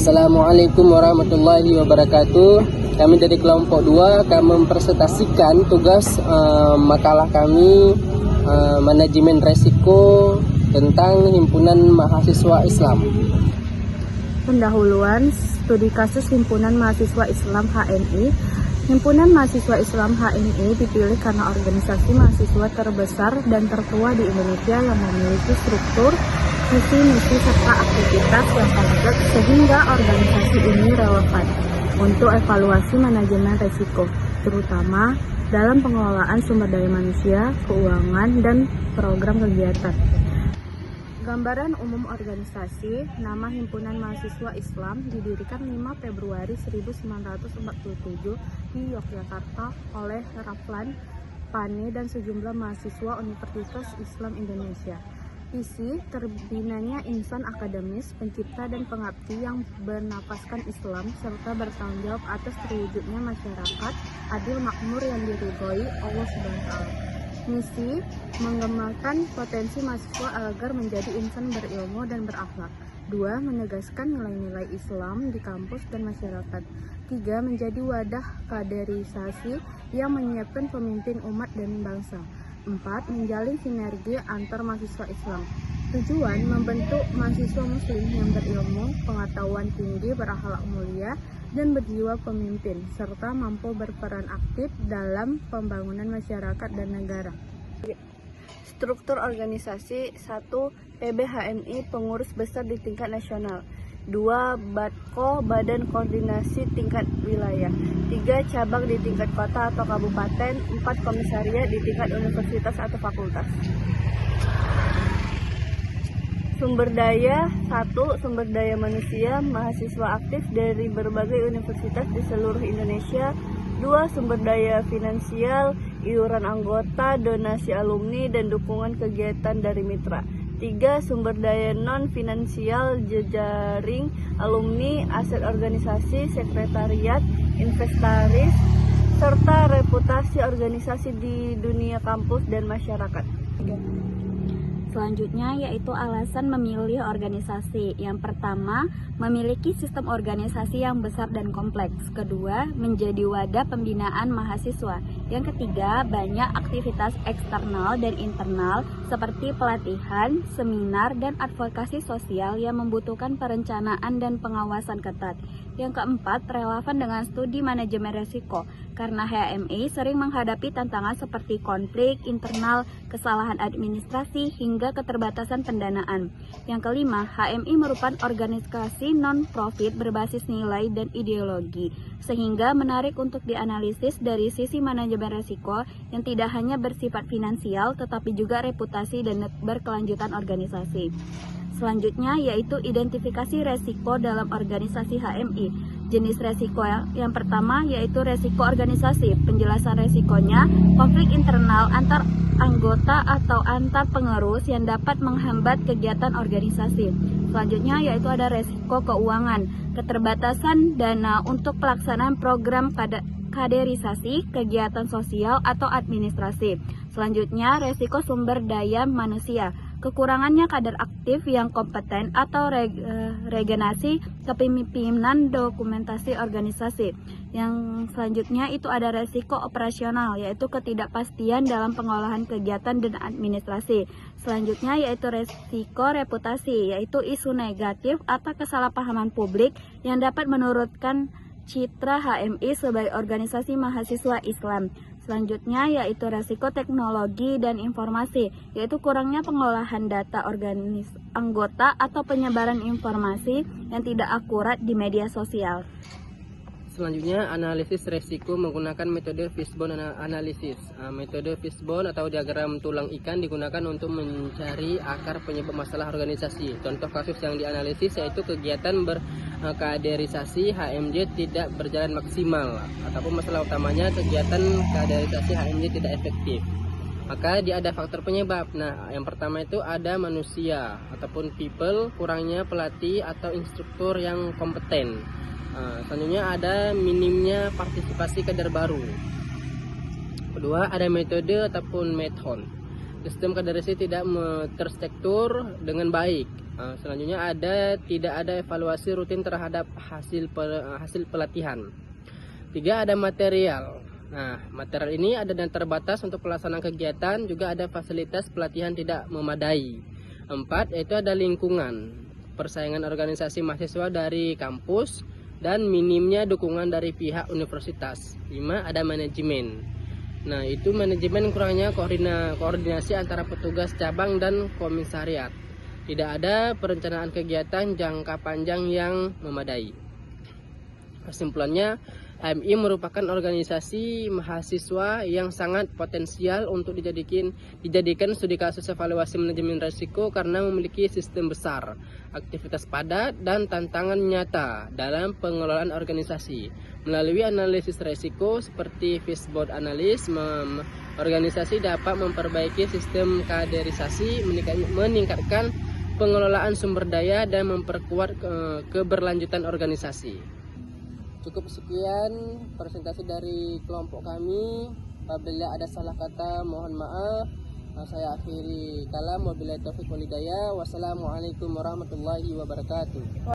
Assalamualaikum warahmatullahi wabarakatuh. Kami dari kelompok 2 akan mempresentasikan tugas makalah kami manajemen resiko tentang Himpunan Mahasiswa Islam. Pendahuluan studi kasus Himpunan Mahasiswa Islam HMI. Himpunan Mahasiswa Islam HMI dipilih karena organisasi mahasiswa terbesar dan tertua di Indonesia yang memiliki struktur, visi, misi, serta aktivitas yang konkret sehingga organisasi ini relevan untuk evaluasi manajemen risiko, terutama dalam pengelolaan sumber daya manusia, keuangan, dan program kegiatan. Gambaran umum organisasi. Nama Himpunan Mahasiswa Islam didirikan 5 Februari 1947 di Yogyakarta oleh Raflan, Pane, dan sejumlah mahasiswa Universitas Islam Indonesia. Visi terbinanya insan akademis, pencipta dan pengabdi yang bernafaskan Islam serta bertanggung jawab atas terwujudnya masyarakat adil makmur yang diridhoi Allah SWT. Misi mengembangkan potensi mahasiswa agar menjadi insan berilmu dan berakhlak. 2. Menegaskan nilai-nilai Islam di kampus dan masyarakat. 3. Menjadi wadah kaderisasi yang menyiapkan pemimpin umat dan bangsa. 4. Menjalin sinergi antar mahasiswa Islam. Tujuan membentuk mahasiswa muslim yang berilmu, pengetahuan tinggi, berakhlak mulia, dan berjiwa pemimpin, serta mampu berperan aktif dalam pembangunan masyarakat dan negara. Struktur organisasi. 1. PBHMI, pengurus besar di tingkat nasional. 2. Batko, badan koordinasi tingkat wilayah. 3. Cabang di tingkat kota atau kabupaten. 4. Komisariat di tingkat universitas atau fakultas. Sumber daya. 1. Sumber daya manusia, mahasiswa aktif dari berbagai universitas di seluruh Indonesia. 2. Sumber daya finansial, iuran anggota, donasi alumni, dan dukungan kegiatan dari mitra. 3. Sumber daya non-finansial, jejaring alumni, aset organisasi, sekretariat, inventaris, serta reputasi organisasi di dunia kampus dan masyarakat. Selanjutnya yaitu alasan memilih organisasi. Yang pertama, memiliki sistem organisasi yang besar dan kompleks. Kedua, menjadi wadah pembinaan mahasiswa. Yang ketiga, banyak aktivitas eksternal dan internal seperti pelatihan, seminar, dan advokasi sosial yang membutuhkan perencanaan dan pengawasan ketat. Yang keempat, relevan dengan studi manajemen risiko, karena HMI sering menghadapi tantangan seperti konflik internal, kesalahan administrasi, hingga keterbatasan pendanaan. Yang kelima, HMI merupakan organisasi non-profit berbasis nilai dan ideologi, sehingga menarik untuk dianalisis dari sisi manajemen risiko yang tidak hanya bersifat finansial, tetapi juga reputasi dan berkelanjutan organisasi. Selanjutnya yaitu identifikasi resiko dalam organisasi HMI. Jenis resiko yang pertama yaitu resiko organisasi. Penjelasan resikonya, konflik internal antar anggota atau antar pengurus yang dapat menghambat kegiatan organisasi. Selanjutnya yaitu ada resiko keuangan, keterbatasan dana untuk pelaksanaan program kaderisasi, kegiatan sosial atau administrasi. Selanjutnya resiko sumber daya manusia, kekurangannya kader aktif yang kompeten atau regenerasi kepemimpinan dokumentasi organisasi. Yang selanjutnya itu ada resiko operasional, yaitu ketidakpastian dalam pengolahan kegiatan dan administrasi. Selanjutnya yaitu resiko reputasi, yaitu isu negatif atau kesalahpahaman publik yang dapat menurunkan citra HMI sebagai organisasi mahasiswa Islam. Selanjutnya yaitu resiko teknologi dan informasi, yaitu kurangnya pengolahan data anggota atau penyebaran informasi yang tidak akurat di media sosial. Selanjutnya, analisis resiko menggunakan metode fishbone analysis. Metode fishbone atau diagram tulang ikan digunakan untuk mencari akar penyebab masalah organisasi. Contoh kasus yang dianalisis yaitu kegiatan berkaderisasi HMJ tidak berjalan maksimal, ataupun masalah utamanya kegiatan kaderisasi HMJ tidak efektif. Maka dia ada faktor penyebab. Nah, yang pertama itu ada manusia ataupun people, kurangnya pelatih atau instruktur yang kompeten. Selanjutnya ada minimnya partisipasi kader baru. Kedua, ada metode ataupun method. Sistem kaderisasi tidak terstruktur dengan baik. Selanjutnya tidak ada evaluasi rutin terhadap hasil pelatihan. 3, ada material. Nah, material ini ada dan terbatas untuk pelaksanaan kegiatan, juga ada fasilitas pelatihan tidak memadai. 4, yaitu ada lingkungan, persaingan organisasi mahasiswa dari kampus, dan minimnya dukungan dari pihak universitas. 5, ada manajemen. Nah, itu manajemen kurangnya koordinasi antara petugas cabang dan komisariat. Tidak ada perencanaan kegiatan jangka panjang yang memadai. Kesimpulannya, HMI merupakan organisasi mahasiswa yang sangat potensial untuk dijadikan studi kasus evaluasi manajemen risiko karena memiliki sistem besar, aktivitas padat, dan tantangan nyata dalam pengelolaan organisasi. Melalui analisis risiko seperti fishbone analysis, organisasi dapat memperbaiki sistem kaderisasi, meningkatkan pengelolaan sumber daya, dan memperkuat keberlanjutan organisasi. Cukup sekian presentasi dari kelompok kami. Apabila ada salah kata mohon maaf. Saya akhiri kalam. Wabillahi taufiq wal hidayah. Wassalamualaikum warahmatullahi wabarakatuh.